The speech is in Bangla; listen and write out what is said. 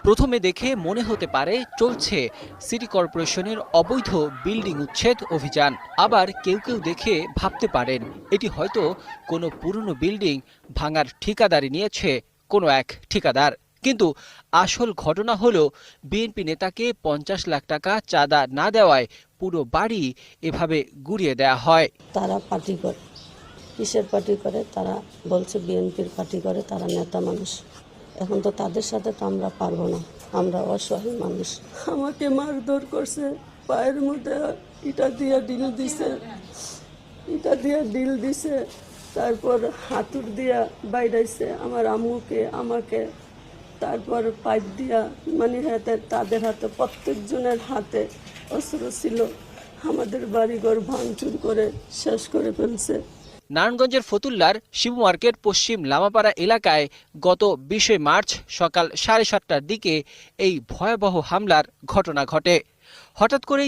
প্রথমে দেখে মনে হতে পারে চলছে সিটি কর্পোরেশনের অবৈধ বিল্ডিং উচ্ছেদ অভিযান। আবার কেউ কেউ দেখে ভাবতে পারেন এটি হয়তো কোনো পুরনো বিল্ডিং ভাঙার ঠিকাদারি নিয়েছে কোনো এক ঠিকাদার। কিন্তু আসল ঘটনা হলো বিএনপি নেতাকে ৫০ লাখ টাকা চাঁদা না দেওয়ায় পুরো বাড়ি এভাবে গুড়িয়ে দেয়া হয়। তারা পার্টি করে, কিসের পার্টি করে? তারা বলছে বিএনপির পার্টি করে, তারা নেতা মানুষ। এখন তো তাদের সাথে তো আমরা পারবো না, আমরা অসহায় মানুষ। আমাকে মারধর করছে, পায়ের মধ্যে ইটা দিয়ে ডিল দিছে, তারপর হাতুড় দিয়া বাইরাইছে আমার আম্মুকে, আমাকে। তারপর পাইপ দিয়া মানে তাদের হাতে, প্রত্যেকজনের হাতে অস্ত্র ছিল। আমাদের বাড়িঘর ভাঙচুর করে শেষ করে ফেলছে। নারায়ণগঞ্জের ফতুল্লার শিবু মার্কেট পশ্চিম লামাপাড়া এলাকায় গত ২০ মার্চ সকাল ৭:৩০টার দিকে এই ভয়াবহ হামলার ঘটনা ঘটে। হঠাৎ করেই